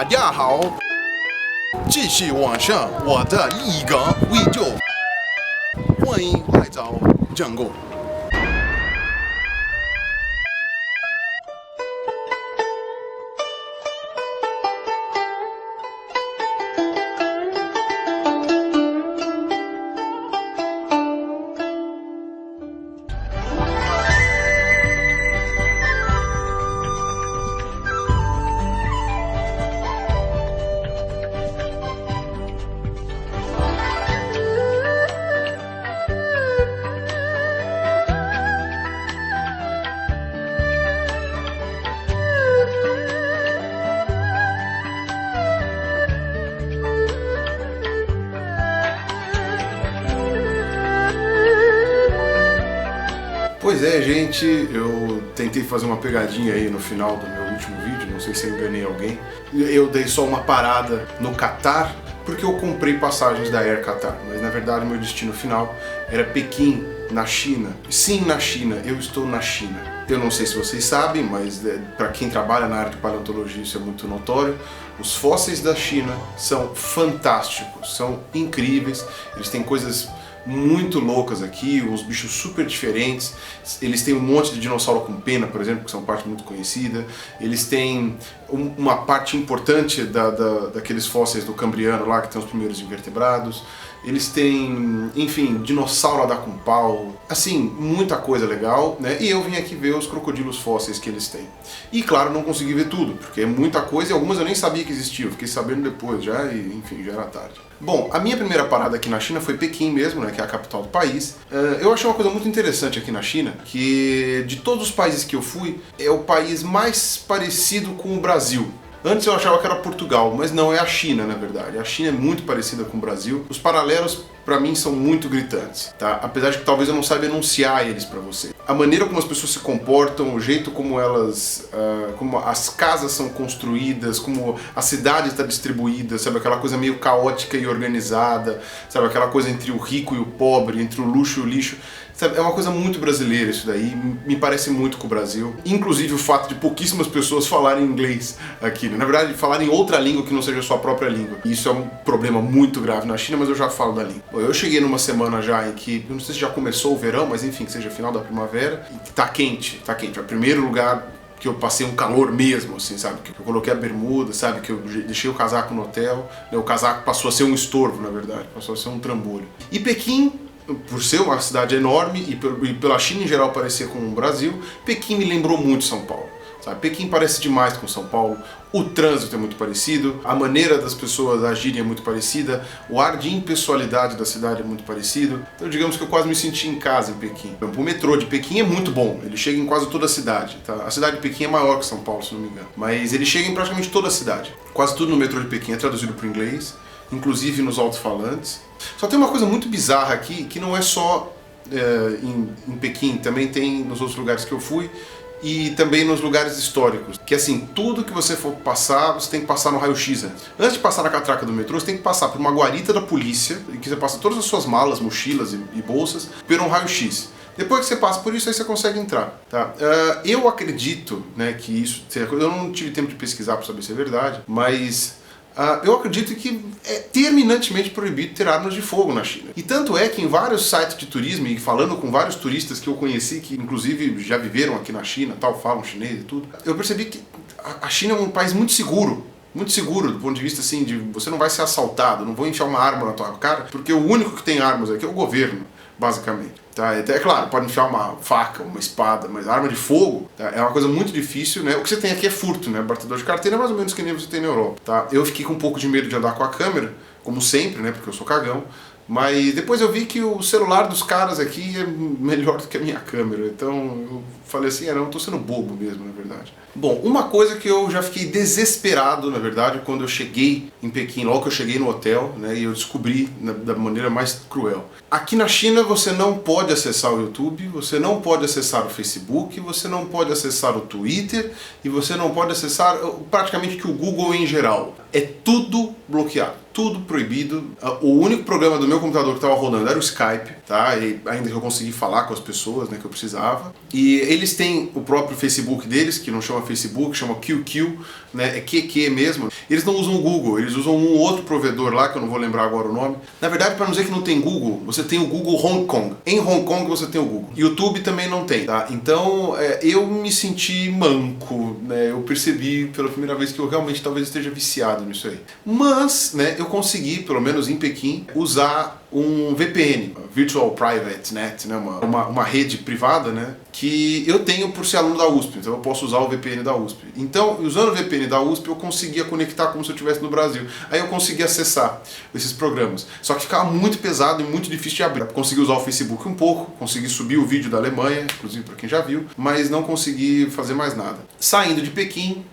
大家好，继续往上，我的一个宇宙，欢迎来到jungle。Pois é, gente, eu tentei fazer uma pegadinha aí no final do meu último vídeo, não sei se eu enganei alguém. Eu dei só uma parada no Catar, porque eu comprei passagens da Air Qatar, mas na verdade meu destino final era Pequim, na China. Sim, na China, eu estou na China. Eu não sei se vocês sabem, mas para quem trabalha na área de paleontologia isso é muito notório. Os fósseis da China são fantásticos, são incríveis, eles têm coisas muito loucas aqui, uns bichos super diferentes. Eles têm um monte de dinossauro com pena, por exemplo, que são parte muito conhecida. Eles têm uma parte importante daqueles fósseis do Cambriano lá, que tem os primeiros invertebrados. Eles têm, enfim, dinossauro a dar com pau, assim, muita coisa legal, né? E eu vim aqui ver os crocodilos fósseis que eles têm. E claro, não consegui ver tudo, porque é muita coisa e algumas eu nem sabia que existiam, fiquei sabendo depois já e, enfim, já era tarde. Bom, a minha primeira parada aqui na China foi Pequim mesmo, né, que é a capital do país. Eu achei uma coisa muito interessante aqui na China, que de todos os países que eu fui, é o país mais parecido com o Brasil. Antes eu achava que era Portugal, mas não, é a China, na verdade. A China é muito parecida com o Brasil. Os paralelos, pra mim, são muito gritantes, tá? Apesar de que talvez eu não saiba enunciar eles pra você. A maneira como as pessoas se comportam, o jeito como elas, como as casas são construídas, como a cidade está distribuída, sabe? Aquela coisa meio caótica e organizada, sabe? Aquela coisa entre o rico e o pobre, entre o luxo e o lixo. Sabe, é uma coisa muito brasileira isso daí, me parece muito com o Brasil. Inclusive o fato de pouquíssimas pessoas falarem inglês aqui, né? Na verdade, falarem outra língua que não seja a sua própria língua. E isso é um problema muito grave na China, mas eu já falo da língua. Bom, eu cheguei numa semana já em que, eu não sei se já começou o verão, mas enfim, que seja final da primavera, e tá quente, tá quente. É o primeiro lugar que eu passei um calor mesmo, assim, sabe? Que eu coloquei a bermuda, sabe? Que eu deixei o casaco no hotel, né? O casaco passou a ser um estorvo, na verdade, passou a ser um trambolho. E Pequim, por ser uma cidade enorme e pela China em geral parecer com o Brasil, Pequim me lembrou muito São Paulo. Sabe? Pequim parece demais com São Paulo, o trânsito é muito parecido, a maneira das pessoas agirem é muito parecida, o ar de impessoalidade da cidade é muito parecido. Então digamos que eu quase me senti em casa em Pequim. O metrô de Pequim é muito bom, ele chega em quase toda a cidade. Tá? A cidade de Pequim é maior que São Paulo, se não me engano, mas ele chega em praticamente toda a cidade. Quase tudo no metrô de Pequim é traduzido para o inglês, inclusive nos alto-falantes. Só tem uma coisa muito bizarra aqui, que não é só em Pequim, também tem nos outros lugares que eu fui, e também nos lugares históricos, que assim, tudo que você for passar, você tem que passar no raio-x antes. Antes de passar na catraca do metrô, você tem que passar por uma guarita da polícia, em que você passa todas as suas malas, mochilas e bolsas, por um raio-x. Depois que você passa por isso, aí você consegue entrar, tá? Eu acredito, né, que isso... Eu não tive tempo de pesquisar para saber se é verdade, mas... eu acredito que é terminantemente proibido ter armas de fogo na China. E tanto é que em vários sites de turismo, e falando com vários turistas que eu conheci, que inclusive já viveram aqui na China, tal, falam chinês e tudo, eu percebi que a China é um país muito seguro do ponto de vista assim, de você não vai ser assaltado, não vou enfiar uma arma na tua cara, porque o único que tem armas aqui é o governo, basicamente. Tá? É claro, pode enfiar uma faca, uma espada, mas arma de fogo, tá? É uma coisa muito difícil, né? O que você tem aqui é furto, né? Batedor de carteira é mais ou menos que nem você tem na Europa, tá? Eu fiquei com um pouco de medo de andar com a câmera, como sempre, né? Porque eu sou cagão. Mas depois eu vi que o celular dos caras aqui é melhor do que a minha câmera, então eu falei assim, não, eu tô sendo bobo mesmo, na verdade. Bom, uma coisa que eu já fiquei desesperado, na verdade, quando eu cheguei em Pequim, logo que eu cheguei no hotel, né, e eu descobri da maneira mais cruel. Aqui na China você não pode acessar o YouTube, você não pode acessar o Facebook, você não pode acessar o Twitter e você não pode acessar praticamente que o Google em geral. É tudo bloqueado. tudo proibido. O único programa do meu computador que estava rodando era o Skype, tá? E ainda que eu consegui falar com as pessoas, né, que eu precisava. E eles têm o próprio Facebook deles, que não chama Facebook, chama QQ, né? É QQ mesmo. Eles não usam o Google, eles usam um outro provedor lá, que eu não vou lembrar agora o nome. Na verdade, para não dizer que não tem Google, você tem o Google Hong Kong. Em Hong Kong você tem o Google. YouTube também não tem, tá? Então, eu me senti manco, né? Eu percebi pela primeira vez que eu realmente talvez esteja viciado nisso aí. Mas, né, eu consegui, pelo menos em Pequim, usar um VPN, Virtual Private Net, né, uma rede privada, né, que eu tenho por ser aluno da USP, então eu posso usar o VPN da USP. Então, usando o VPN da USP, eu conseguia conectar como se eu estivesse no Brasil. Aí eu conseguia acessar esses programas. Só que ficava muito pesado e muito difícil de abrir. Consegui usar o Facebook um pouco, consegui subir o vídeo da Alemanha, inclusive para quem já viu, mas não consegui fazer mais nada. Saindo de Pequim,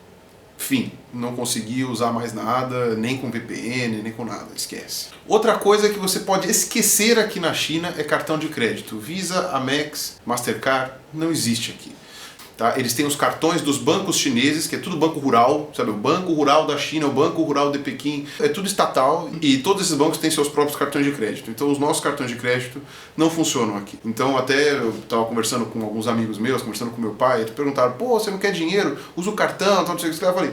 fim, não consegui usar mais nada, nem com VPN, nem com nada, esquece. Outra coisa que você pode esquecer aqui na China é cartão de crédito. Visa, Amex, Mastercard, não existe aqui. Tá? Eles têm os cartões dos bancos chineses, que é tudo banco rural, sabe? O Banco Rural da China, o Banco Rural de Pequim, é tudo estatal e todos esses bancos têm seus próprios cartões de crédito. Então os nossos cartões de crédito não funcionam aqui. Então até eu estava conversando com alguns amigos meus, conversando com meu pai, eles perguntaram, pô, você não quer dinheiro? Usa o cartão, tal, não sei o que. Eu falei,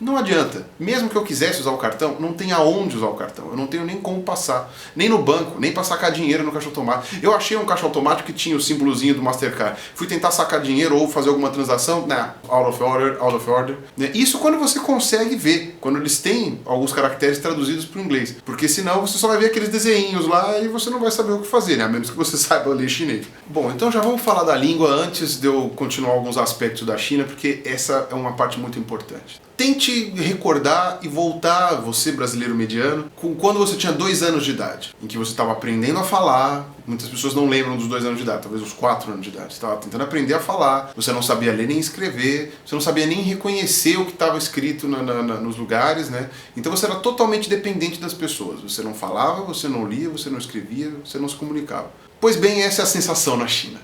não adianta. Mesmo que eu quisesse usar o cartão, não tem aonde usar o cartão. Eu não tenho nem como passar. Nem no banco, nem para sacar dinheiro no caixa automático. Eu achei um caixa automático que tinha o símbolozinho do Mastercard. Fui tentar sacar dinheiro ou fazer alguma transação. Out of order, out of order. Isso quando você consegue ver. Quando eles têm alguns caracteres traduzidos para o inglês. Porque senão você só vai ver aqueles desenhinhos lá e você não vai saber o que fazer, né? A menos que você saiba ler chinês. Bom, então já vamos falar da língua antes de eu continuar alguns aspectos da China, porque essa é uma parte muito importante. Tente recordar e voltar, você brasileiro mediano, com quando você tinha 2 anos de idade, em que você estava aprendendo a falar. Muitas pessoas não lembram dos 2 anos de idade, talvez os 4 anos de idade. Você estava tentando aprender a falar, você não sabia ler nem escrever, você não sabia nem reconhecer o que estava escrito nos lugares, né? Então você era totalmente dependente das pessoas. Você não falava, você não lia, você não escrevia, você não se comunicava. Pois bem, essa é a sensação na China.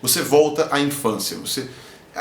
Você volta à infância,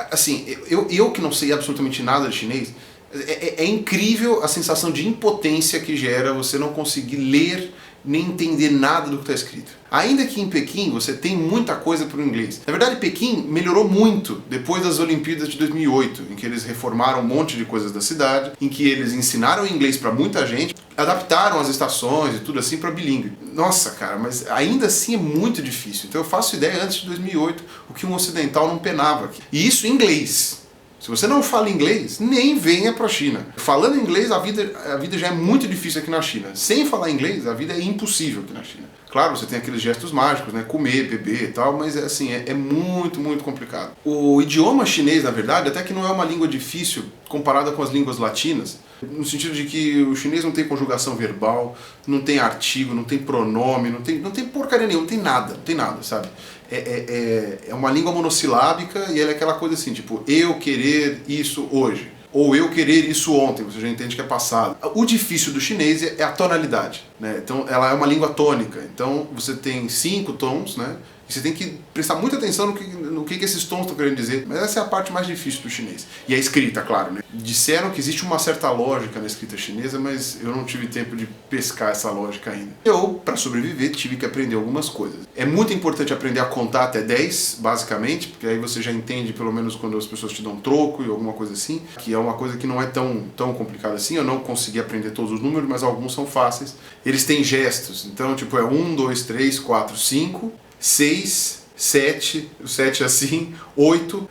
assim, eu que não sei absolutamente nada de chinês, é incrível a sensação de impotência que gera você não conseguir ler nem entender nada do que está escrito. Ainda que em Pequim você tem muita coisa para o inglês. Na verdade, Pequim melhorou muito depois das Olimpíadas de 2008, em que eles reformaram um monte de coisas da cidade, em que eles ensinaram inglês para muita gente, adaptaram as estações e tudo assim para bilíngue. Nossa, cara, mas ainda assim é muito difícil. Então eu faço ideia, antes de 2008, o que um ocidental não penava aqui. E isso em inglês. Se você não fala inglês, nem venha para a China. Falando inglês, a vida já é muito difícil aqui na China. Sem falar inglês, a vida é impossível aqui na China. Claro, você tem aqueles gestos mágicos, né? Comer, beber e tal, mas é muito, muito complicado. O idioma chinês, na verdade, até que não é uma língua difícil comparada com as línguas latinas, no sentido de que o chinês não tem conjugação verbal, não tem artigo, não tem pronome, não tem porcaria nenhuma, não tem nada, sabe? É uma língua monossilábica e ela é aquela coisa assim, tipo, eu querer isso hoje, ou eu querer isso ontem, você já entende que é passado. O difícil do chinês é a tonalidade, né? Então ela é uma língua tônica, então você tem 5 tons, né? E você tem que prestar muita atenção no que esses tons estão querendo dizer. Mas essa é a parte mais difícil do chinês. E a escrita, claro, né? Disseram que existe uma certa lógica na escrita chinesa, mas eu não tive tempo de pescar essa lógica ainda. Eu, para sobreviver, tive que aprender algumas coisas. É muito importante aprender a contar até 10, basicamente, porque aí você já entende, pelo menos quando as pessoas te dão troco e alguma coisa assim, que é uma coisa que não é tão complicada assim. Eu não consegui aprender todos os números, mas alguns são fáceis. Eles têm gestos, então tipo é 1, 2, 3, 4, 5... 6, 7, o 7 é assim, 8,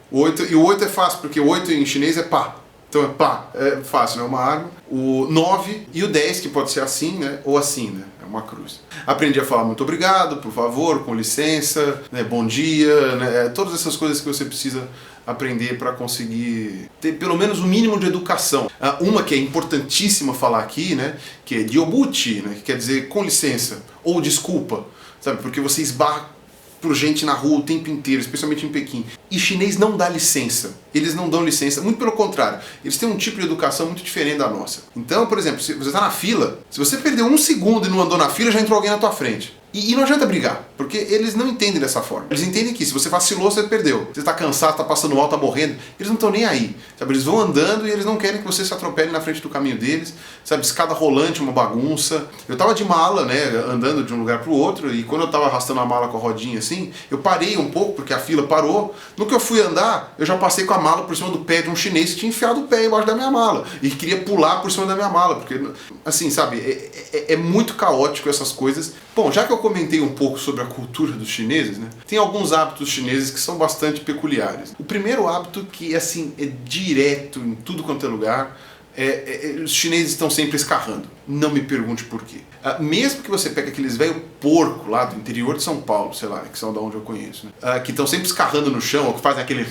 e o 8 é fácil, porque o 8 em chinês é pá. Então é pá, é fácil, né? Uma arma. O 9 e o 10, que pode ser assim, né? Ou assim, né? É uma cruz. Aprendi a falar muito obrigado, por favor, com licença, né? Bom dia, né? Todas essas coisas que você precisa aprender para conseguir ter pelo menos o mínimo de educação. Uma que é importantíssima falar aqui, né? Que é diobuchi, né? Que quer dizer com licença, ou desculpa, sabe? Porque você esbarra por gente na rua o tempo inteiro, especialmente em Pequim. E chinês não dá licença. Eles não dão licença, muito pelo contrário. Eles têm um tipo de educação muito diferente da nossa. Então, por exemplo, se você está na fila, se você perdeu 1 segundo e não andou na fila, já entrou alguém na tua frente. E não adianta brigar, porque eles não entendem dessa forma. Eles entendem que se você vacilou, você perdeu. Você tá cansado, tá passando mal, tá morrendo. Eles não estão nem aí, sabe? Eles vão andando e eles não querem que você se atropele na frente do caminho deles, sabe? Escada rolante, uma bagunça. Eu tava de mala, né, andando de um lugar pro outro, e quando eu tava arrastando a mala com a rodinha assim, eu parei um pouco, porque a fila parou. No que eu fui andar, eu já passei com a mala por cima do pé de um chinês que tinha enfiado o pé embaixo da minha mala. E queria pular por cima da minha mala, porque, assim, sabe, é muito caótico essas coisas. Bom, já que eu comentei um pouco sobre a cultura dos chineses, né, tem alguns hábitos chineses que são bastante peculiares. O primeiro hábito, que assim, é direto em tudo quanto é lugar, os chineses estão sempre escarrando. Não me pergunte por quê. Mesmo que você pegue aqueles velho porco lá do interior de São Paulo, sei lá, que são da onde eu conheço, né, que estão sempre escarrando no chão, ou que fazem aquele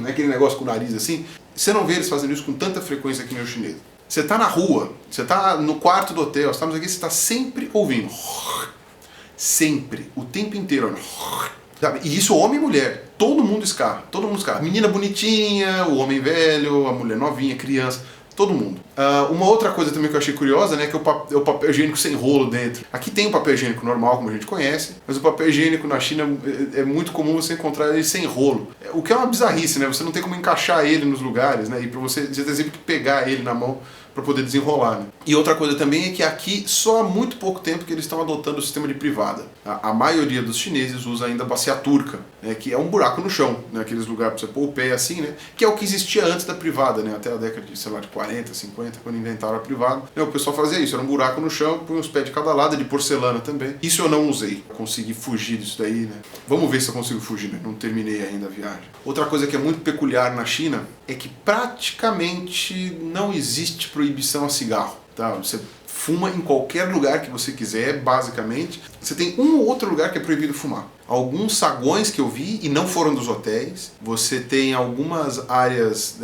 né, aquele negócio com o nariz assim, você não vê eles fazendo isso com tanta frequência que nem o chinês. Você tá na rua, você tá no quarto do hotel, estamos aqui, você tá sempre ouvindo. Sempre, o tempo inteiro. Sabe? E isso homem e mulher, todo mundo escarra, todo mundo escarra. Menina bonitinha, o homem velho, a mulher novinha, criança, todo mundo. Uma outra coisa também que eu achei curiosa, né, que é o papel higiênico sem rolo dentro. Aqui tem o papel higiênico normal, como a gente conhece, mas o papel higiênico na China é muito comum você encontrar ele sem rolo. O que é uma bizarrice, né? Você não tem como encaixar ele nos lugares, né? E para você tem sempre que pegar ele na mão para poder desenrolar, né? E outra coisa também é que aqui só há muito pouco tempo que eles estão adotando o sistema de privada. A maioria dos chineses usa ainda bacia turca, né, que é um buraco no chão, né, aqueles lugares para você pôr o pé assim, né, que é o que existia antes da privada, né, até a década de, sei lá, de 40, 50, quando inventaram a privada. O pessoal fazia isso, era um buraco no chão, põe os pés de cada lado, de porcelana também. Isso eu não usei, consegui fugir disso daí, né. Vamos ver se eu consigo fugir, né, não terminei ainda a viagem. Outra coisa que é muito peculiar na China é que praticamente não existe proibição a cigarro. Tá? Você fuma em qualquer lugar que você quiser, basicamente. Você tem um ou outro lugar que é proibido fumar. Alguns saguões que eu vi, e não foram dos hotéis. Você tem algumas áreas,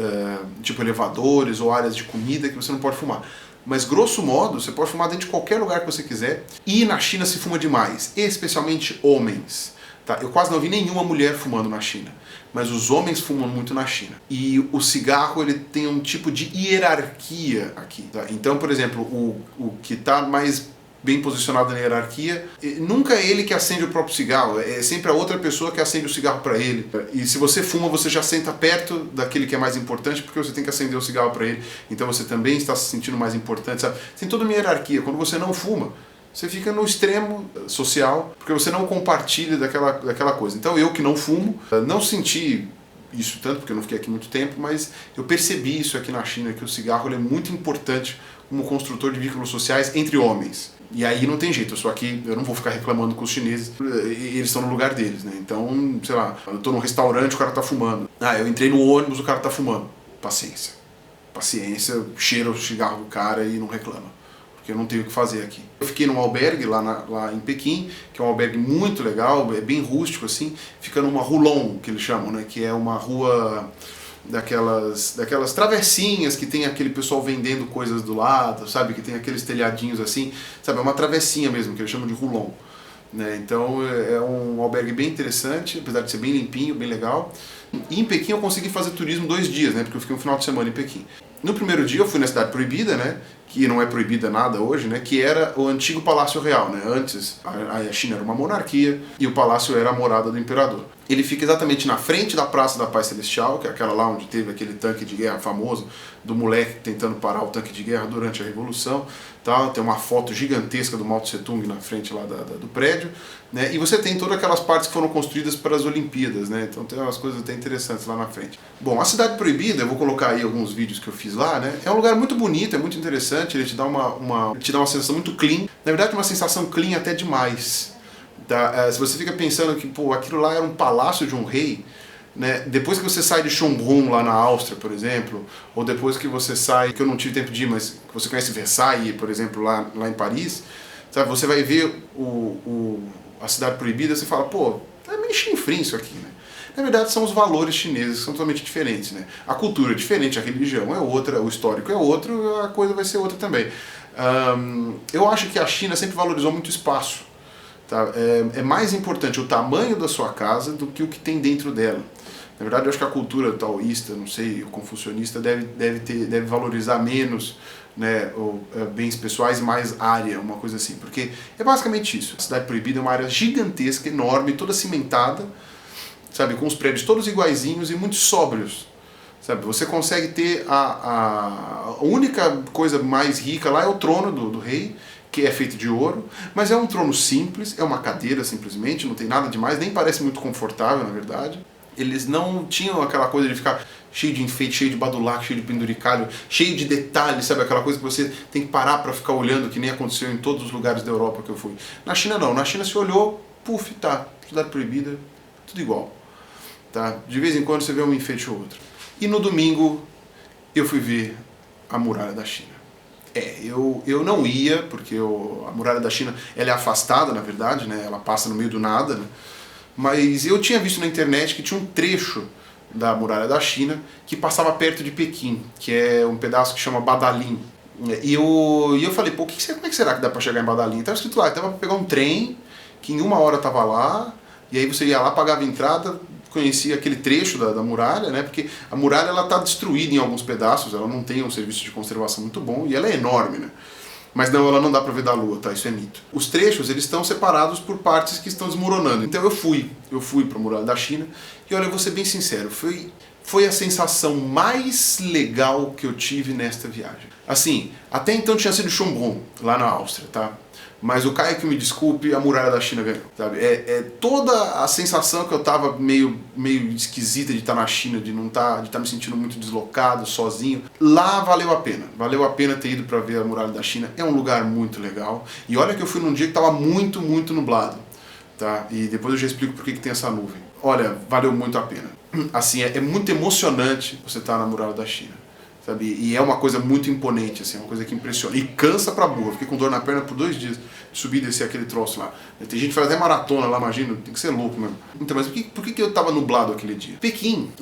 tipo elevadores ou áreas de comida, que você não pode fumar. Mas, grosso modo, você pode fumar dentro de qualquer lugar que você quiser. E na China se fuma demais, especialmente homens. Tá? Eu quase não vi nenhuma mulher fumando na China, mas os homens fumam muito na China. E o cigarro, ele tem um tipo de hierarquia aqui. Tá? Então, por exemplo, o que está mais bem posicionado na hierarquia, nunca é ele que acende o próprio cigarro, é sempre a outra pessoa que acende o cigarro para ele. E se você fuma, você já senta perto daquele que é mais importante, porque você tem que acender o cigarro para ele. Então você também está se sentindo mais importante. Sabe? Tem toda uma hierarquia. Quando você não fuma, você fica no extremo social, porque você não compartilha daquela coisa. Então eu que não fumo, não senti isso tanto, porque eu não fiquei aqui muito tempo, mas eu percebi isso aqui na China, que o cigarro ele é muito importante como construtor de vínculos sociais entre homens. E aí não tem jeito, eu sou aqui, eu não vou ficar reclamando com os chineses, eles estão no lugar deles, né? Então, sei lá, eu tô num restaurante, o cara tá fumando. Eu entrei no ônibus, o cara tá fumando. Paciência. Paciência, cheira o cigarro do cara e não reclama. Porque eu não tenho o que fazer aqui. Eu fiquei num albergue lá em Pequim, que é um albergue muito legal, é bem rústico assim, fica numa Rulon, que eles chamam, né, que é uma rua daquelas traversinhas que tem aquele pessoal vendendo coisas do lado, sabe, que tem aqueles telhadinhos assim, sabe, é uma travessinha mesmo, que eles chamam de Rulon. Né? Então é um albergue bem interessante, apesar de ser bem limpinho, bem legal. E em Pequim eu consegui fazer turismo 2 dias, né, porque eu fiquei um final de semana em Pequim. No primeiro dia eu fui na Cidade Proibida, né, que não é proibida nada hoje, né, que era o antigo Palácio Real, né. Antes a China era uma monarquia e o palácio era a morada do imperador. Ele fica exatamente na frente da Praça da Paz Celestial, que é aquela lá onde teve aquele tanque de guerra famoso do moleque tentando parar o tanque de guerra durante a Revolução. Tá? Tem uma foto gigantesca do Mao Tse Tung na frente lá do prédio. Né? E você tem todas aquelas partes que foram construídas para as Olimpíadas. Né? Então tem umas coisas até interessantes lá na frente. Bom, a Cidade Proibida, eu vou colocar aí alguns vídeos que eu fiz lá. Né? É um lugar muito bonito, é muito interessante, ele te dá uma sensação muito clean. Na verdade, uma sensação clean até demais. Tá? Se você fica pensando que pô, aquilo lá era um palácio de um rei, né? Depois que você sai de Schönbrunn lá na Áustria, por exemplo, ou depois que você sai, que eu não tive tempo de ir, mas que você conhece Versailles, por exemplo, lá em Paris, sabe? Você vai ver a Cidade Proibida, você fala, pô, é meio chinfrim isso aqui, né? Na verdade são os valores chineses que são totalmente diferentes, né? A cultura é diferente, a religião é outra, o histórico é outro, a coisa vai ser outra também. Eu acho que a China sempre valorizou muito espaço. Tá? É mais importante o tamanho da sua casa do que o que tem dentro dela. Na verdade, eu acho que a cultura taoísta, não sei, o confucionista deve valorizar menos, né, bens pessoais e mais área, uma coisa assim. Porque é basicamente isso. A Cidade Proibida é uma área gigantesca, enorme, toda cimentada, sabe, com os prédios todos iguaizinhos e muito sóbrios. Sabe, você consegue ter a única coisa mais rica lá é o trono do rei, que é feito de ouro, mas é um trono simples, é uma cadeira simplesmente, não tem nada demais, nem parece muito confortável, na verdade. Eles não tinham aquela coisa de ficar cheio de enfeite, cheio de badulaque, cheio de penduricalho, cheio de detalhes, sabe? Aquela coisa que você tem que parar para ficar olhando, que nem aconteceu em todos os lugares da Europa que eu fui. Na China não, na China você olhou, puf, tá, Cidade Proibida, tudo igual. Tá? De vez em quando você vê um enfeite ou outro. E no domingo eu fui ver a Muralha da China. Eu não ia, porque a Muralha da China ela é afastada, na verdade, né? Ela passa no meio do nada, né? Mas eu tinha visto na internet que tinha um trecho da Muralha da China que passava perto de Pequim, que é um pedaço que chama Badalim. E eu falei, pô, como é que será que dá pra chegar em Badalim? Estava escrito lá, dava pra pegar um trem, que em 1 hora tava lá, e aí você ia lá, pagava a entrada, conhecia aquele trecho da muralha, né? Porque a muralha ela está destruída em alguns pedaços, ela não tem um serviço de conservação muito bom e ela é enorme, né? Mas não, ela não dá para ver da lua, tá? Isso é mito. Os trechos, eles estão separados por partes que estão desmoronando. Então eu fui para a Muralha da China e olha, eu vou ser bem sincero, foi a sensação mais legal que eu tive nesta viagem. Assim, até então tinha sido Chongqing, lá na Áustria, tá? Mas o Caio que me desculpe, a Muralha da China ganhou, sabe? Toda a sensação que eu tava meio esquisita de estar na China, de estar me sentindo muito deslocado, sozinho. Lá valeu a pena ter ido para ver a Muralha da China. É um lugar muito legal. E olha que eu fui num dia que tava muito, muito nublado, tá? E depois eu já explico por que tem essa nuvem. Olha, valeu muito a pena. Assim, é muito emocionante você estar na Muralha da China. Sabe? E é uma coisa muito imponente, assim, é uma coisa que impressiona. E cansa pra burra. Fiquei com dor na perna por 2 dias de subir e descer aquele troço lá. Tem gente que faz até maratona lá, imagina, tem que ser louco mesmo. Então, mas por que eu tava nublado aquele dia? Pequim,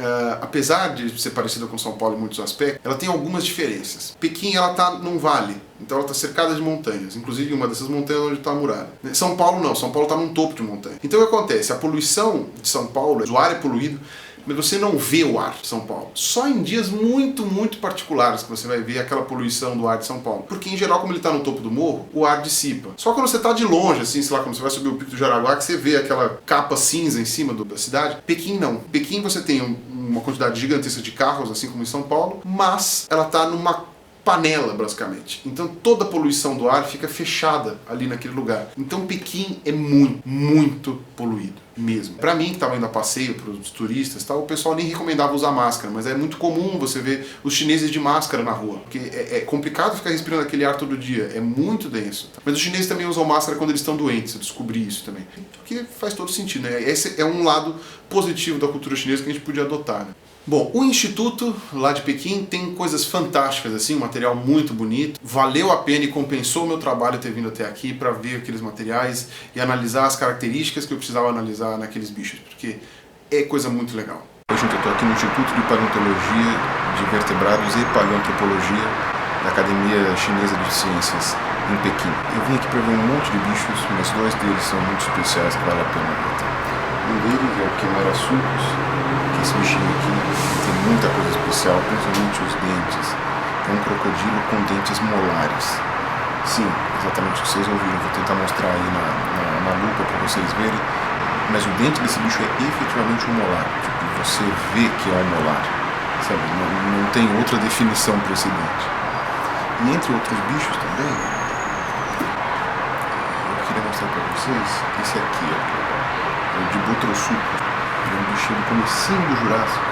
apesar de ser parecida com São Paulo em muitos aspectos, ela tem algumas diferenças. Pequim, ela tá num vale, então ela tá cercada de montanhas, inclusive uma dessas montanhas onde tá a muralha. São Paulo não, São Paulo tá num topo de montanha. Então o que acontece? A poluição de São Paulo, o ar é poluído, mas você não vê o ar de São Paulo. Só em dias muito, muito particulares que você vai ver aquela poluição do ar de São Paulo. Porque, em geral, como ele está no topo do morro, o ar dissipa. Só quando você está de longe, assim, sei lá, quando você vai subir o Pico do Jaraguá, que você vê aquela capa cinza em cima da cidade. Pequim, não. Pequim você tem uma quantidade gigantesca de carros, assim como em São Paulo, mas ela está numa panela, basicamente. Então toda a poluição do ar fica fechada ali naquele lugar. Então Pequim é muito, muito poluído mesmo. Para mim, que estava indo a passeio para os turistas, o pessoal nem recomendava usar máscara, mas é muito comum você ver os chineses de máscara na rua, porque é complicado ficar respirando aquele ar todo dia, é muito denso. Mas os chineses também usam máscara quando eles estão doentes, eu descobri isso também. Porque faz todo sentido, né? Esse é um lado positivo da cultura chinesa que a gente podia adotar, né? Bom, o Instituto lá de Pequim tem coisas fantásticas, assim, um material muito bonito. Valeu a pena e compensou o meu trabalho ter vindo até aqui para ver aqueles materiais e analisar as características que eu precisava analisar naqueles bichos, porque é coisa muito legal. Hoje eu estou aqui no Instituto de Paleontologia de Vertebrados e Paleoantropologia da Academia Chinesa de Ciências, em Pequim. Eu vim aqui para ver um monte de bichos, mas 2 deles são muito especiais que vale a pena ver. Um deles é o Quimerasurcus, que esse bichinho aqui tem muita coisa especial, principalmente os dentes. É um crocodilo com dentes molares. Sim, exatamente o que vocês ouviram. Vou tentar mostrar aí na lupa para vocês verem. Mas o dente desse bicho é efetivamente um molar. Tipo, você vê que é um molar. Sabe? Não tem outra definição para esse dente. E entre outros bichos também, eu queria mostrar para vocês esse aqui, ó. O Dibotrossuco, é um bichinho do comecinho do Jurássico,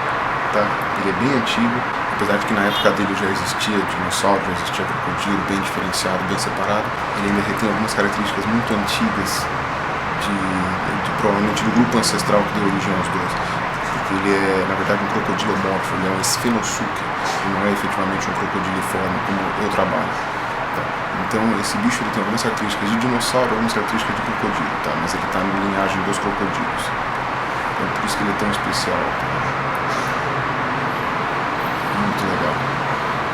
tá? Ele é bem antigo, apesar de que na época dele já existia dinossauro, já existia crocodilo, bem diferenciado, bem separado. Ele ainda retém algumas características muito antigas provavelmente do grupo ancestral que deu origem aos dois. Porque ele é, na verdade, um crocodilomorfo, ele é um esfenosuque, ele não é efetivamente um crocodiliforme como eu trabalho. Então esse bicho ele tem algumas características de dinossauro, algumas características de crocodilo, tá? Mas ele está na linhagem dos crocodilos. Então por isso que ele é tão especial. Muito legal.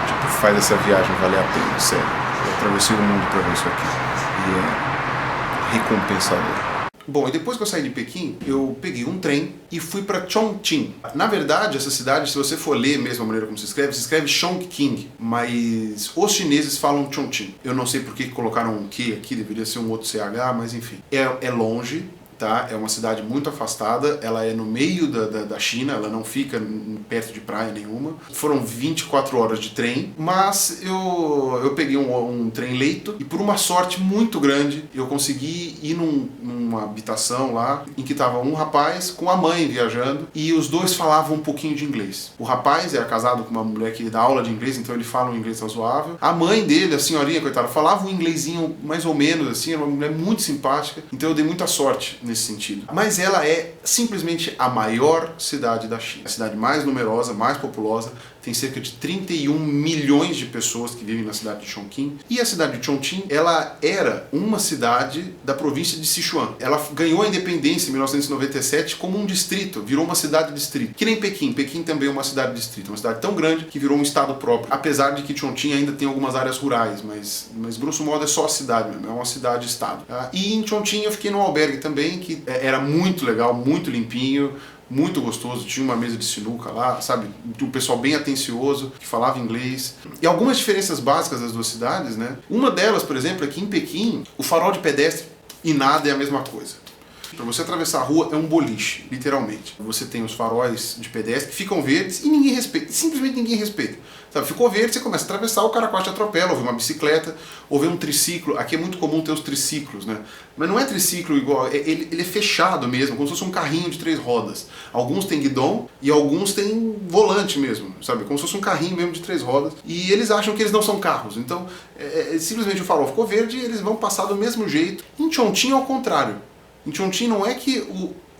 Tipo, faz essa viagem valer a pena, sério. Eu atravessei o mundo para ver isso aqui. E é recompensador. Bom, e depois que eu saí de Pequim, eu peguei um trem e fui para Chongqing. Na verdade, essa cidade, se você for ler mesmo a maneira como se escreve Chongqing, mas os chineses falam Chongqing. Eu não sei por que colocaram um Q aqui, deveria ser um outro CH, mas enfim. É longe. Tá? É uma cidade muito afastada, ela é no meio da China, ela não fica perto de praia nenhuma. Foram 24 horas de trem, mas eu peguei um trem leito e por uma sorte muito grande eu consegui ir numa habitação lá em que estava um rapaz com a mãe viajando e os dois falavam um pouquinho de inglês. O rapaz era casado com uma mulher que dá aula de inglês, então ele fala um inglês razoável. A mãe dele, a senhorinha, coitada, falava um inglesinho mais ou menos assim, era uma mulher muito simpática, então eu dei muita sorte nesse sentido. Mas ela é simplesmente a maior cidade da China. A cidade mais numerosa, mais populosa, tem cerca de 31 milhões de pessoas que vivem na cidade de Chongqing. E a cidade de Chongqing, ela era uma cidade da província de Sichuan. Ela ganhou a independência em 1997 como um distrito, virou uma cidade-distrito. Que nem Pequim. Pequim também é uma cidade-distrito, uma cidade tão grande que virou um estado próprio. Apesar de que Chongqing ainda tem algumas áreas rurais, mas grosso modo é só a cidade mesmo, é uma cidade-estado. E em Chongqing eu fiquei num albergue também, que era muito legal, muito limpinho, muito gostoso, tinha uma mesa de sinuca lá, sabe, um pessoal bem atencioso, que falava inglês. E algumas diferenças básicas das duas cidades, né? Uma delas, por exemplo, é que em Pequim, o farol de pedestre e nada é a mesma coisa. Para você atravessar a rua é um boliche, literalmente. Você tem os faróis de pedestre que ficam verdes e ninguém respeita, simplesmente ninguém respeita. Sabe, ficou verde, você começa a atravessar, o cara quase te atropela, ou vê uma bicicleta, ou vê um triciclo. Aqui é muito comum ter os triciclos, né? Mas não é triciclo igual, ele é fechado mesmo, como se fosse um carrinho de 3 rodas. Alguns têm guidão e alguns têm volante mesmo, sabe? Como se fosse um carrinho mesmo de 3 rodas. E eles acham que eles não são carros. Então, simplesmente o farol ficou verde e eles vão passar do mesmo jeito. Em Chongqing é ao contrário. Em Chongqing não é que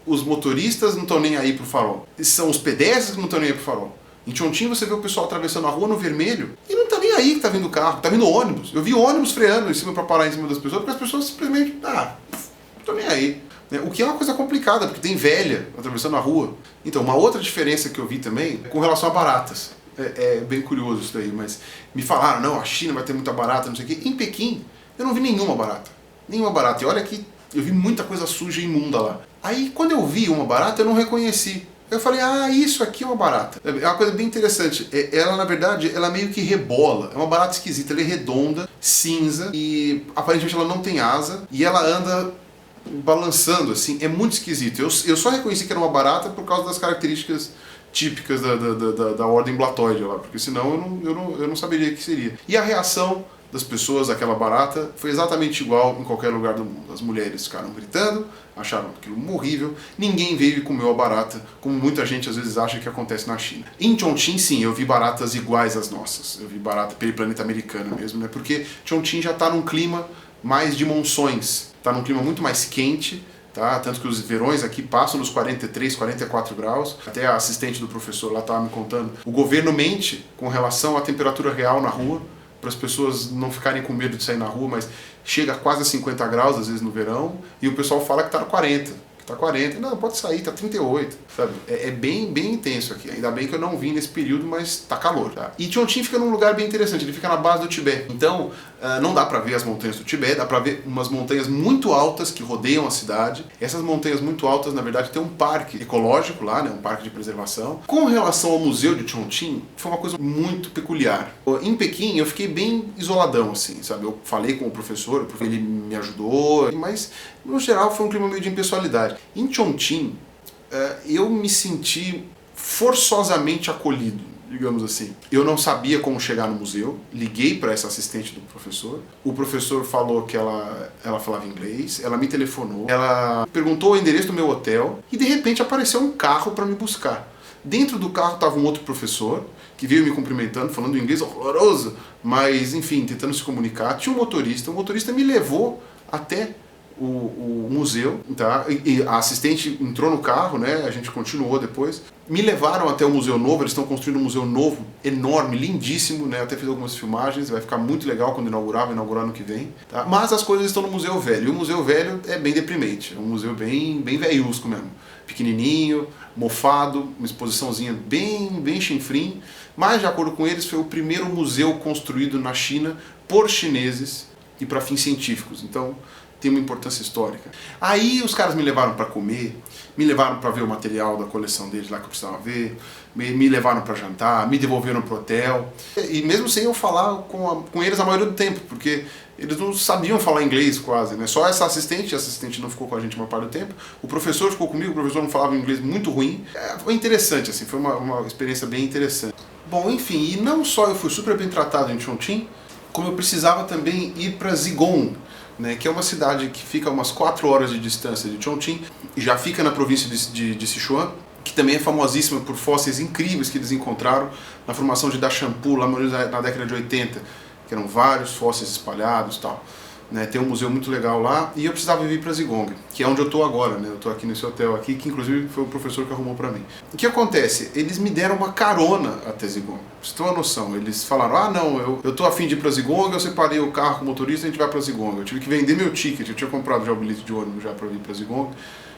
os motoristas não estão nem aí pro farol. São os pedestres que não estão nem aí pro farol. Em Chongqing você vê o pessoal atravessando a rua no vermelho e não tá nem aí que tá vindo carro, tá vindo ônibus. Eu vi ônibus freando em cima para parar em cima das pessoas, porque as pessoas simplesmente, não tô nem aí. O que é uma coisa complicada, porque tem velha atravessando a rua. Então, uma outra diferença que eu vi também é com relação a baratas. É bem curioso isso daí, mas me falaram, não, a China vai ter muita barata, não sei o quê. Em Pequim, eu não vi nenhuma barata. Nenhuma barata. E olha que eu vi muita coisa suja e imunda lá. Aí, quando eu vi uma barata, eu não reconheci. Eu falei, isso aqui é uma barata. É uma coisa bem interessante. Ela, na verdade, ela meio que rebola. É uma barata esquisita. Ela é redonda, cinza e aparentemente ela não tem asa. E ela anda balançando, assim. É muito esquisito. Eu só reconheci que era uma barata por causa das características típicas da ordem Blattioide lá. Porque senão eu não saberia o que seria. E a reação das pessoas àquela barata foi exatamente igual em qualquer lugar do mundo. As mulheres ficaram gritando, acharam aquilo horrível, ninguém veio e comeu a barata, como muita gente às vezes acha que acontece na China. Em Chongqing, sim, eu vi baratas iguais às nossas. Eu vi barata planeta americana mesmo, né? Porque Chongqing já está num clima mais de monções, está num clima muito mais quente, tá? Tanto que os verões aqui passam dos 43, 44 graus. Até a assistente do professor lá estava me contando. O governo mente com relação à temperatura real na rua, para as pessoas não ficarem com medo de sair na rua, mas chega a quase 50 graus às vezes no verão, e o pessoal fala que está no 40. Tá 40, não, pode sair, tá 38, sabe? É bem intenso aqui. Ainda bem que eu não vim nesse período, mas tá calor, tá? E Chongqing fica num lugar bem interessante, ele fica na base do Tibete. Então, não dá pra ver as montanhas do Tibete, dá pra ver umas montanhas muito altas que rodeiam a cidade. Essas montanhas muito altas, na verdade, tem um parque ecológico lá, né? Um parque de preservação. Com relação ao museu de Chongqing, foi uma coisa muito peculiar. Em Pequim, eu fiquei bem isoladão, assim, sabe? Eu falei com o professor, ele me ajudou, mas no geral foi um clima meio de impessoalidade. Em Chongqing, eu me senti forçosamente acolhido, digamos assim. Eu não sabia como chegar no museu, liguei para essa assistente do professor, o professor falou que ela falava inglês, ela me telefonou, ela perguntou o endereço do meu hotel e de repente apareceu um carro para me buscar. Dentro do carro estava um outro professor que veio me cumprimentando, falando inglês horroroso, mas enfim, tentando se comunicar. Tinha um motorista, o motorista me levou até o museu, tá? E a assistente entrou no carro, né? A gente continuou depois. Me levaram até o Museu Novo, eles estão construindo um museu novo, enorme, lindíssimo, né? Até fiz algumas filmagens, vai ficar muito legal quando inaugurar, vai inaugurar no que vem, tá? Mas as coisas estão no Museu Velho, e o Museu Velho é bem deprimente, é um museu bem velhusco mesmo. Pequenininho, mofado, uma exposiçãozinha bem chinfrim, mas de acordo com eles foi o primeiro museu construído na China por chineses e para fins científicos. Então tem uma importância histórica. Aí os caras me levaram para comer, me levaram para ver o material da coleção deles lá que eu precisava ver, me levaram para jantar, me devolveram pro hotel. E mesmo sem eu falar com eles a maioria do tempo, porque eles não sabiam falar inglês quase, né? Só essa assistente, a assistente não ficou com a gente a maior parte do tempo. O professor ficou comigo, o professor não falava inglês muito ruim. Foi interessante, assim, foi uma experiência bem interessante. Bom, enfim, e não só eu fui super bem tratado em Chongqing, como eu precisava também ir para Zigong, né, que é uma cidade que fica a umas 4 horas de distância de Chongqing, e já fica na província de Sichuan, que também é famosíssima por fósseis incríveis que eles encontraram na formação de Dashanpu, lá na década de 80, que eram vários fósseis espalhados e tal. Né, tem um museu muito legal lá, e eu precisava vir para Zigong, que é onde eu estou agora, né, eu estou aqui nesse hotel aqui, que inclusive foi o professor que arrumou para mim. O que acontece? Eles me deram uma carona até Zigong. Pra você ter uma noção, eles falaram, ah não, eu estou a fim de ir para Zigong, eu separei o carro com o motorista e a gente vai para Zigong. Eu tive que vender meu ticket, eu tinha comprado já o bilhete de ônibus já para vir para Zigong,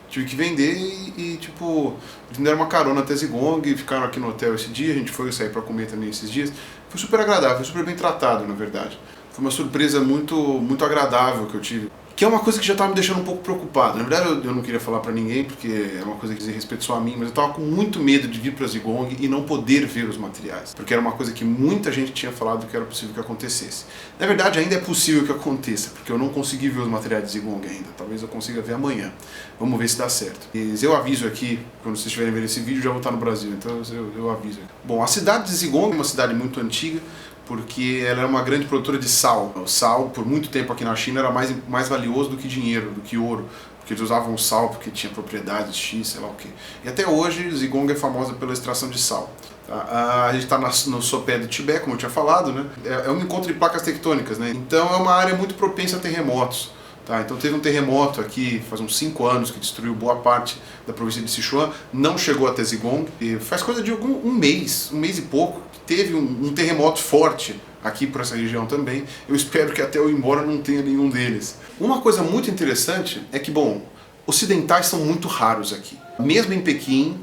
tive que vender e tipo, eles me deram uma carona até Zigong, ficaram aqui no hotel esse dia, a gente foi sair para comer também esses dias. Foi super agradável, foi super bem tratado, na verdade. Foi uma surpresa muito agradável que eu tive. Que é uma coisa que já estava me deixando um pouco preocupado. Na verdade, eu não queria falar pra ninguém, porque é uma coisa que diz respeito só a mim, mas eu estava com muito medo de vir para Zigong e não poder ver os materiais. Porque era uma coisa que muita gente tinha falado que era possível que acontecesse. Na verdade, ainda é possível que aconteça, porque eu não consegui ver os materiais de Zigong ainda. Talvez eu consiga ver amanhã. Vamos ver se dá certo. Mas eu aviso aqui, quando vocês estiverem vendo esse vídeo, já vou estar no Brasil, então eu aviso aqui. Bom, a cidade de Zigong é uma cidade muito antiga, porque ela era uma grande produtora de sal. O sal, por muito tempo aqui na China, era mais valioso do que dinheiro, do que ouro. Porque eles usavam o sal porque tinha propriedades X, sei lá o quê. E até hoje, Zigong é famosa pela extração de sal. A gente está no sopé do Tibete, como eu tinha falado, né? É um encontro de placas tectônicas, né? Então é uma área muito propensa a terremotos. Tá, então teve um terremoto aqui faz uns 5 anos que destruiu boa parte da província de Sichuan, não chegou até Zigong, e faz coisa de um mês e pouco, teve um terremoto forte aqui por essa região também. Eu espero que até eu ir embora não tenha nenhum deles. Uma coisa muito interessante é que, bom, ocidentais são muito raros aqui. Mesmo em Pequim,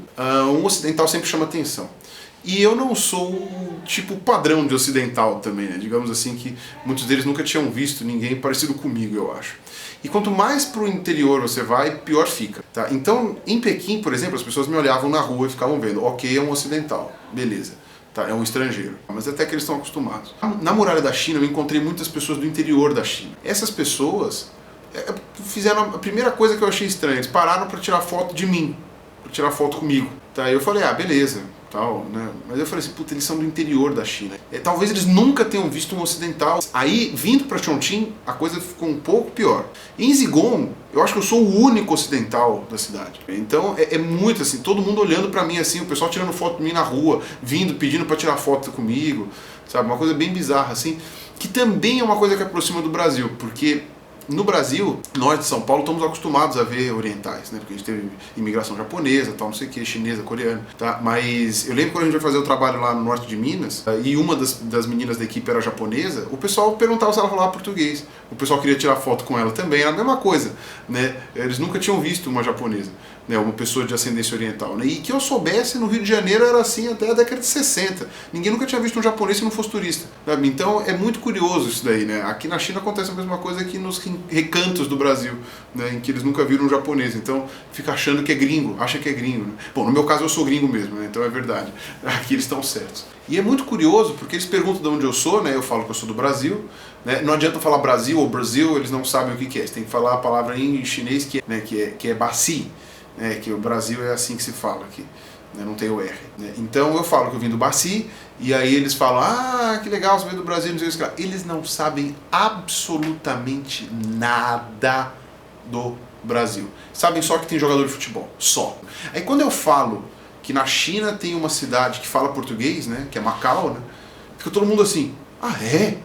um ocidental sempre chama atenção. E eu não sou o tipo padrão de ocidental também, né? Digamos assim que muitos deles nunca tinham visto ninguém parecido comigo, eu acho. E quanto mais pro interior você vai, pior fica. Tá? Então, em Pequim, por exemplo, as pessoas me olhavam na rua e ficavam vendo, ok, é um ocidental, beleza. Tá, é um estrangeiro, mas até que eles estão acostumados. Na muralha da China eu encontrei muitas pessoas do interior da China. Essas pessoas fizeram a primeira coisa que eu achei estranha, eles pararam para tirar foto de mim, para tirar foto comigo. Tá, eu falei, ah, beleza, tal, né? Mas eu falei assim, puta, eles são do interior da China. Talvez eles nunca tenham visto um ocidental. Aí, vindo para Chongqing, a coisa ficou um pouco pior. Em Zigong, eu acho que eu sou o único ocidental da cidade. Então é muito assim, todo mundo olhando pra mim assim, o pessoal tirando foto de mim na rua, vindo, pedindo pra tirar foto comigo, sabe? Uma coisa bem bizarra assim, que também é uma coisa que aproxima do Brasil, porque no Brasil, nós de São Paulo estamos acostumados a ver orientais, né? Porque a gente teve imigração japonesa, tal, não sei o que, chinesa, coreana, tá? Mas eu lembro quando a gente vai fazer o trabalho lá no norte de Minas, e uma das meninas da equipe era japonesa, o pessoal perguntava se ela falava português. O pessoal queria tirar foto com ela também, era a mesma coisa, né? Eles nunca tinham visto uma japonesa, né? Uma pessoa de ascendência oriental, né? E que eu soubesse, no Rio de Janeiro era assim até a década de 60. Ninguém nunca tinha visto um japonês se não fosse turista, sabe? Então é muito curioso isso daí, né? Aqui na China acontece a mesma coisa que nos recantos do Brasil, né? Em que eles nunca viram um japonês, então fica achando que é gringo, acha que é gringo, né? Bom, no meu caso eu sou gringo mesmo, né? Então é verdade, aqui eles estão certos. E é muito curioso porque eles perguntam de onde eu sou, né? Eu falo que eu sou do Brasil, né? Não adianta falar Brasil ou Brasil, eles não sabem o que é. Você tem que falar a palavra em chinês que é Baci, né? Que o Brasil é assim que se fala aqui, né? Não tem o R, né? Então eu falo que eu vim do Baci, e aí eles falam, ah, que legal, você veio do Brasil, não sei o que. Eles não sabem absolutamente nada do Brasil. Sabem só que tem jogador de futebol, só. Aí quando eu falo que na China tem uma cidade que fala português, né, que é Macau, né, fica todo mundo assim, ah é?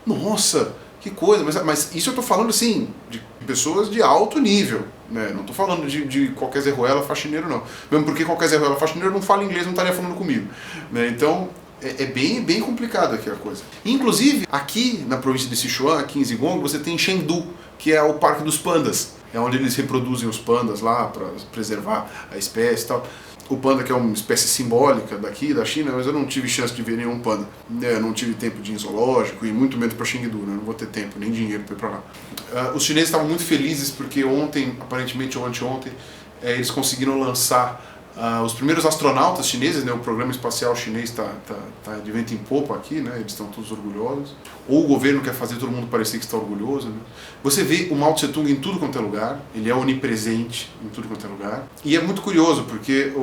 Nossa, que coisa, mas isso eu tô falando assim, de pessoas de alto nível, né, não tô falando de qualquer Zé Ruela faxineiro não, mesmo porque qualquer Zé Ruela faxineiro não fala inglês, não estaria falando comigo, né, então é bem complicado aqui a coisa. Inclusive, aqui na província de Sichuan, aqui em Zigong, você tem Chengdu, que é o Parque dos Pandas, é onde eles reproduzem os pandas lá para preservar a espécie e tal. o panda, que é uma espécie simbólica daqui, da China, mas eu não tive chance de ver nenhum panda. Eu não tive tempo de ir em zoológico e muito menos para Chengdu, né? Não vou ter tempo, nem dinheiro para ir para lá. Os chineses estavam muito felizes porque ontem, aparentemente ou anteontem, eles conseguiram lançar os primeiros astronautas chineses, né? O programa espacial chinês está de vento em popa aqui, né? Eles estão todos orgulhosos. Ou o governo quer fazer todo mundo parecer que está orgulhoso, né? Você vê o Mao Tse Tung em tudo quanto é lugar, ele é onipresente em tudo quanto é lugar. E é muito curioso, porque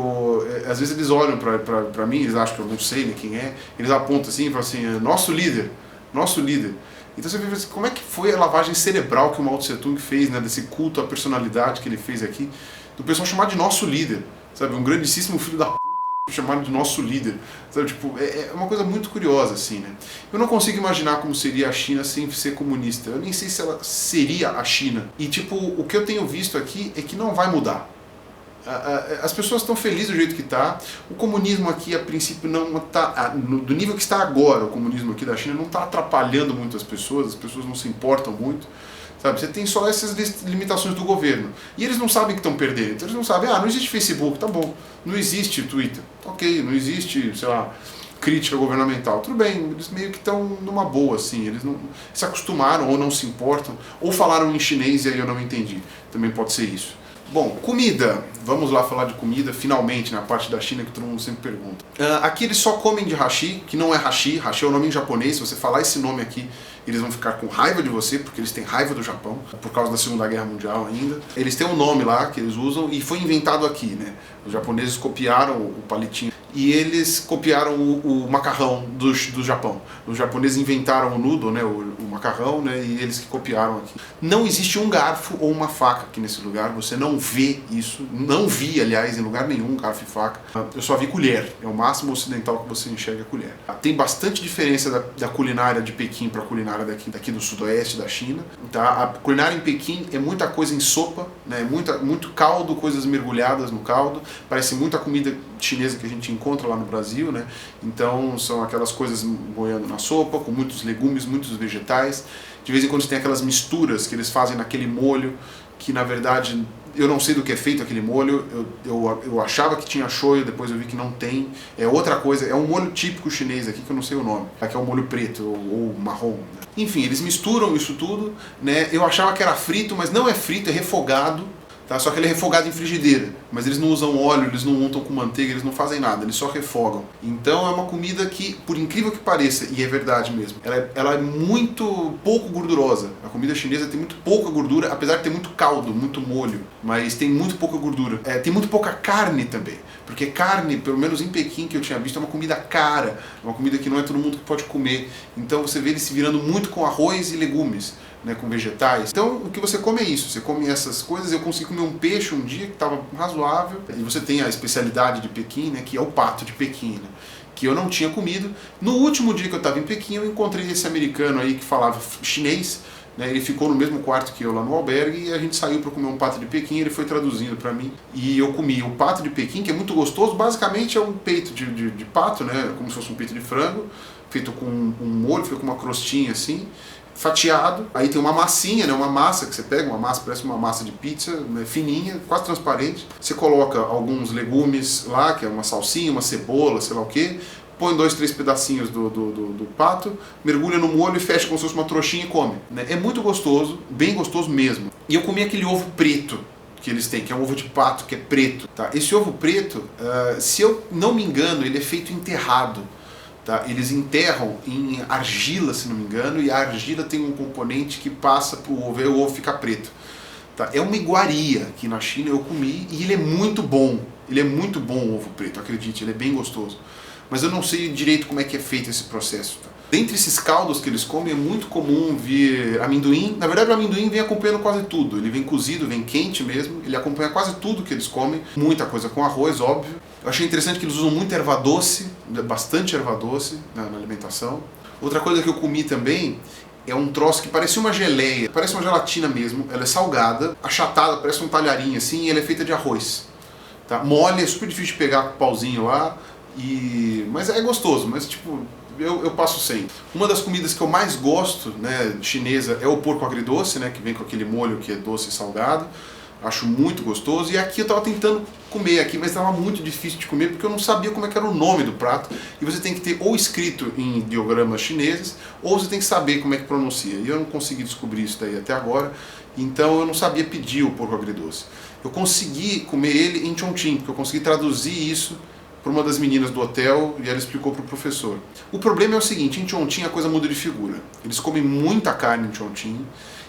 às vezes eles olham para mim, eles acham que eu não sei nem quem é, eles apontam assim e falam assim, nosso líder, nosso líder. Então você vê assim, como é que foi a lavagem cerebral que o Mao Tse Tung fez, né? Desse culto à personalidade que ele fez aqui, do pessoal chamar de nosso líder. Sabe, um grandíssimo filho da p*** chamado de nosso líder. Sabe, tipo, é uma coisa muito curiosa, assim, né? Eu não consigo imaginar como seria a China sem ser comunista. Eu nem sei se ela seria a China. E, tipo, o que eu tenho visto aqui é que não vai mudar. As pessoas estão felizes do jeito que está. O comunismo aqui, a princípio, não está... Do nível que está agora, o comunismo aqui da China não está atrapalhando muito as pessoas não se importam muito. Sabe, você tem só essas limitações do governo. E eles não sabem que estão perdendo. Então eles não sabem, não existe Facebook, tá bom. Não existe Twitter, ok. Não existe, sei lá, crítica governamental. Tudo bem, eles meio que estão numa boa, assim. Eles não se acostumaram ou não se importam. Ou falaram em chinês e aí eu não entendi. Também pode ser isso. Bom, comida. Vamos lá falar de comida, finalmente, na parte da China que todo mundo sempre pergunta. Aqui eles só comem de hashi, que não é hashi. Hashi é o nome em japonês. Se você falar esse nome aqui, eles vão ficar com raiva de você, porque eles têm raiva do Japão, por causa da Segunda Guerra Mundial ainda. Eles têm um nome lá que eles usam e foi inventado aqui, né? Os japoneses copiaram o palitinho e eles copiaram o macarrão do Japão. Os japoneses inventaram o noodle, né? O macarrão, né? E eles que copiaram aqui. Não existe um garfo ou uma faca aqui nesse lugar, você não vê isso. Não vi, aliás, em lugar nenhum garfo e faca. Eu só vi colher, é o máximo ocidental que você enxerga a colher. Tem bastante diferença da culinária de Pequim para a culinária daqui do sudoeste da China. Tá? A culinária em Pequim é muita coisa em sopa, né? Muito caldo, coisas mergulhadas no caldo. Parece muita comida chinesa que a gente encontra lá no Brasil, né? Então são aquelas coisas boiando na sopa, com muitos legumes, muitos vegetais. De vez em quando tem aquelas misturas que eles fazem naquele molho, que na verdade eu não sei do que é feito aquele molho. Eu achava que tinha shoyu, depois eu vi que não tem. É outra coisa, é um molho típico chinês aqui que eu não sei o nome. Aqui é o molho preto ou marrom, né? Enfim, eles misturam isso tudo, né? Eu achava que era frito, mas não é frito, é refogado. Tá? Só que ele é refogado em frigideira, mas eles não usam óleo, eles não untam com manteiga, eles não fazem nada, eles só refogam. Então é uma comida que, por incrível que pareça, e é verdade mesmo, ela é muito pouco gordurosa. A comida chinesa tem muito pouca gordura, apesar de ter muito caldo, muito molho, mas tem muito pouca gordura. Tem muito pouca carne também, porque carne, pelo menos em Pequim que eu tinha visto, é uma comida cara, é uma comida que não é todo mundo que pode comer. Então você vê eles se virando muito com arroz e legumes, né, com vegetais. Então o que você come é isso, você come essas coisas. Eu consegui comer um peixe um dia que estava razoável, e você tem a especialidade de Pequim, né, que é o pato de Pequim, né, que eu não tinha comido. No último dia que eu estava em Pequim, eu encontrei esse americano aí que falava chinês, né, ele ficou no mesmo quarto que eu lá no albergue, e a gente saiu para comer um pato de Pequim, ele foi traduzindo para mim, e eu comi o pato de Pequim, que é muito gostoso. Basicamente é um peito de pato, né, como se fosse um peito de frango, feito com um molho, feito com uma crostinha assim, fatiado. Aí tem uma massinha, né, uma massa que você pega, uma massa, parece uma massa de pizza, né, fininha, quase transparente. Você coloca alguns legumes lá, que é uma salsinha, uma cebola, sei lá o que, põe 2, 3 pedacinhos do pato, mergulha no molho e fecha como se fosse uma trouxinha e come, né? É muito gostoso, bem gostoso mesmo. E eu comi aquele ovo preto que eles têm, que é um ovo de pato, que é preto. Tá? Esse ovo preto, se eu não me engano, ele é feito enterrado. Tá? Eles enterram em argila, se não me engano, e a argila tem um componente que passa para o ovo, e o ovo fica preto. Tá? É uma iguaria aqui na China, eu comi, e ele é muito bom. Ele é muito bom, o ovo preto, acredite, ele é bem gostoso. Mas eu não sei direito como é que é feito esse processo. Tá? Dentre esses caldos que eles comem, é muito comum vir amendoim. Na verdade, o amendoim vem acompanhando quase tudo. Ele vem cozido, vem quente mesmo. Ele acompanha quase tudo que eles comem. Muita coisa com arroz, óbvio. Eu achei interessante que eles usam muito erva doce, bastante erva doce na alimentação. Outra coisa que eu comi também é um troço que parece uma geleia, parece uma gelatina mesmo. Ela é salgada, achatada, parece um talharinho assim, e ela é feita de arroz. Tá? Mole, é super difícil de pegar com o pauzinho lá, mas é gostoso, mas tipo, eu passo sem. Uma das comidas que eu mais gosto, né, chinesa, é o porco agridoce, né, que vem com aquele molho que é doce e salgado. acho muito gostoso. E aqui eu tava tentando comer aqui, mas estava muito difícil de comer porque eu não sabia como é que era o nome do prato. E você tem que ter ou escrito em ideogramas chineses, ou você tem que saber como é que pronuncia. E eu não consegui descobrir isso daí até agora, então eu não sabia pedir o porco agridoce. Eu consegui comer ele em Chongqing, porque eu consegui traduzir isso para uma das meninas do hotel e ela explicou para o professor. O problema é o seguinte, em Chongqing a coisa muda de figura. Eles comem muita carne em Chongqing.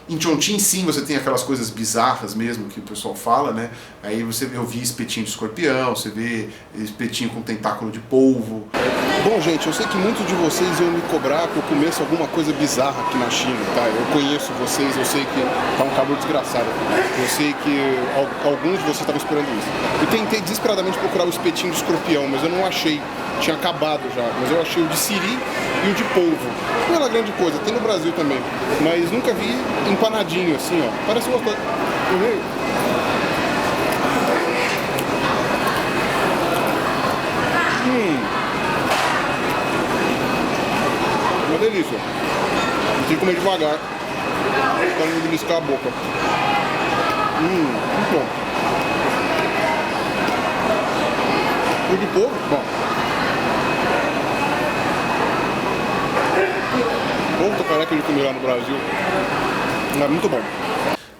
Em Chongqing, sim, você tem aquelas coisas bizarras mesmo que o pessoal fala, né? Aí eu vi espetinho de escorpião, você vê espetinho com tentáculo de polvo. Bom, gente, eu sei que muitos de vocês iam me cobrar que eu comesse alguma coisa bizarra aqui na China, tá? Eu conheço vocês, eu sei que tá um calor desgraçado. Eu sei que alguns de vocês estavam esperando isso. Eu tentei desesperadamente procurar o espetinho de escorpião, mas eu não achei. Tinha acabado já, mas eu achei o de siri e o de polvo. Não era grande coisa, tem no Brasil também, mas nunca vi empanadinho assim, ó. Parece gostoso. Uma delícia. Tem que comer devagar para não beliscar a boca. Muito bom. O de polvo, bom. Polvo careca de comer lá no Brasil. É muito bom.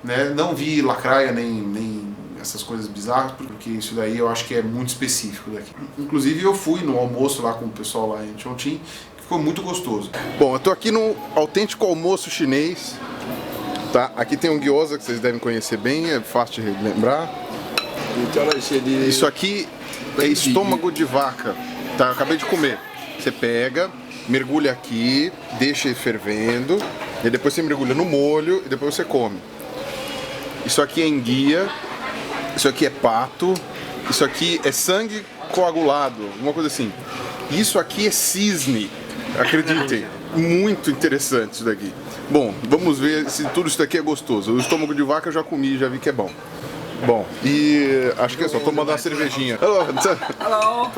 Né? Não vi lacraia nem essas coisas bizarras, porque isso daí eu acho que é muito específico daqui. Inclusive eu fui no almoço lá com o pessoal lá em Chongqing, que ficou muito gostoso. Bom, eu tô aqui no autêntico almoço chinês, tá? Aqui tem um gyoza que vocês devem conhecer bem, é fácil de lembrar. Isso aqui é estômago de vaca, tá? Eu acabei de comer. Você pega, mergulha aqui, deixa ele fervendo, e depois você mergulha no molho e depois você come. Isso aqui é enguia, isso aqui é pato, isso aqui é sangue coagulado, uma coisa assim. Isso aqui é cisne, acreditem, muito interessante isso daqui. Bom, vamos ver se tudo isso daqui é gostoso. O estômago de vaca eu já comi, já vi que é bom. Bom, e acho que é só tomando uma cervejinha. Hello.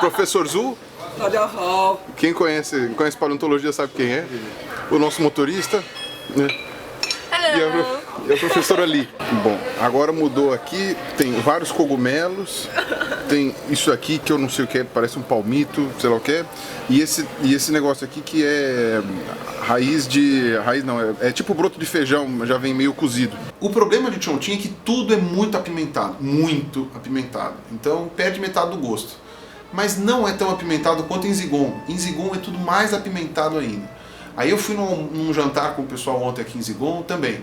Professor Zhu? Quem conhece paleontologia sabe quem é? O nosso motorista, né? E a professora Ali. Bom, agora mudou aqui, tem vários cogumelos, tem isso aqui que eu não sei o que é, parece um palmito, sei lá o que é, e esse negócio aqui que é raiz não, é tipo broto de feijão, já vem meio cozido. O problema de Chongqing é que tudo é muito apimentado, então perde metade do gosto. Mas não é tão apimentado quanto em Zigon. Em Zigon é tudo mais apimentado ainda. Aí eu fui num jantar com o pessoal ontem aqui em Zigon também.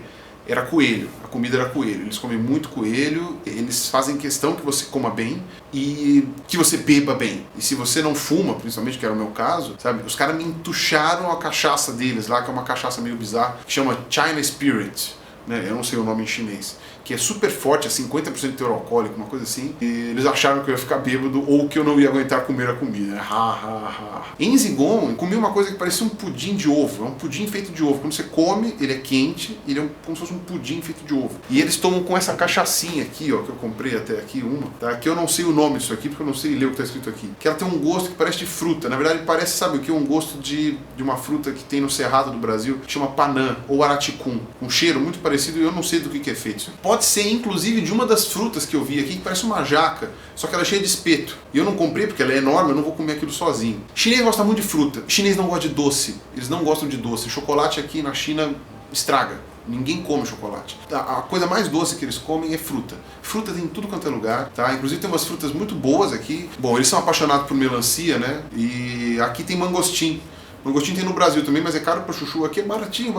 Era coelho, a comida era coelho. Eles comem muito coelho, eles fazem questão que você coma bem e que você beba bem. E se você não fuma, principalmente, que era o meu caso, sabe? Os caras me entucharam a cachaça deles lá, que é uma cachaça meio bizarra, que chama China Spirit, né? Eu não sei o nome em chinês. Que é super forte, é 50% de teor alcoólico, uma coisa assim. E eles acharam que eu ia ficar bêbado ou que eu não ia aguentar comer a comida. Em Zigon, eu comi uma coisa que parecia um pudim de ovo. É um pudim feito de ovo. Quando você come, ele é quente, ele é como se fosse um pudim feito de ovo. E eles tomam com essa cachaçinha aqui, ó, que eu comprei até aqui, tá? Que eu não sei o nome disso aqui, porque eu não sei ler o que tá escrito aqui. Que ela tem um gosto que parece de fruta. Na verdade, parece, sabe o que? Um gosto de uma fruta que tem no Cerrado do Brasil, que chama panã, ou araticum. Um cheiro muito parecido e eu não sei do que é feito. Pode ser, inclusive, de uma das frutas que eu vi aqui, que parece uma jaca, só que ela é cheia de espeto. E eu não comprei porque ela é enorme, eu não vou comer aquilo sozinho. Chinês gosta muito de fruta. Chinês não gosta de doce. Eles não gostam de doce. Chocolate aqui na China estraga. Ninguém come chocolate. A coisa mais doce que eles comem é fruta. Fruta tem em tudo quanto é lugar, tá? Inclusive tem umas frutas muito boas aqui. Bom, eles são apaixonados por melancia, né? E aqui tem mangostim. Mangostim tem no Brasil também, mas é caro pra chuchu. Aqui é baratinho.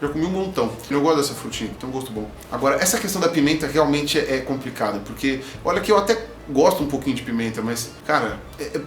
Já comi um montão. Eu gosto dessa frutinha, tem um gosto bom. Agora, essa questão da pimenta realmente é complicada, porque, olha que eu até gosto um pouquinho de pimenta, mas, cara,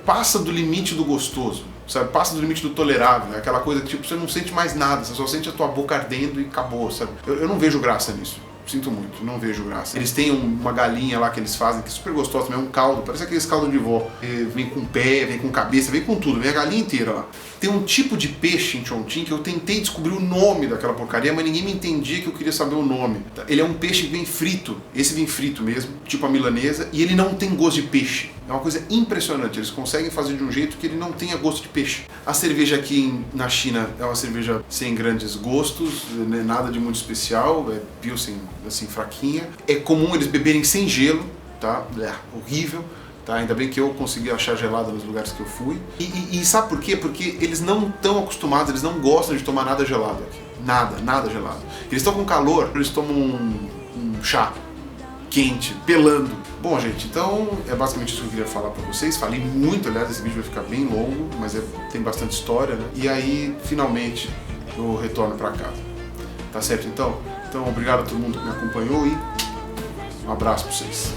passa do limite do gostoso, sabe? Passa do limite do tolerável. É aquela coisa que, tipo, você não sente mais nada, você só sente a tua boca ardendo e acabou, sabe? Eu não vejo graça nisso. Sinto muito, não vejo graça. Eles têm uma galinha lá que eles fazem, que é super gostosa também, é um caldo, parece aqueles caldo de vó. Vem com pé, vem com cabeça, vem com tudo, vem a galinha inteira lá. Tem um tipo de peixe em Chongqing que eu tentei descobrir o nome daquela porcaria, mas ninguém me entendia que eu queria saber o nome. Ele é um peixe que vem frito, esse vem frito mesmo, tipo a milanesa, e ele não tem gosto de peixe. É uma coisa impressionante, eles conseguem fazer de um jeito que ele não tenha gosto de peixe. A cerveja aqui na China é uma cerveja sem grandes gostos, nada de muito especial, é pilsen assim fraquinha. É comum eles beberem sem gelo, tá? É horrível. Tá, ainda bem que eu consegui achar gelada nos lugares que eu fui. E sabe por quê? Porque eles não estão acostumados, eles não gostam de tomar nada gelado aqui. Nada gelado. Eles estão com calor, eles tomam um chá quente, pelando. Bom, gente, então é basicamente isso que eu queria falar pra vocês. Falei muito, aliás, esse vídeo vai ficar bem longo, mas tem bastante história, né? E aí, finalmente, eu retorno pra casa. Tá certo, então? Então, obrigado a todo mundo que me acompanhou e um abraço pra vocês.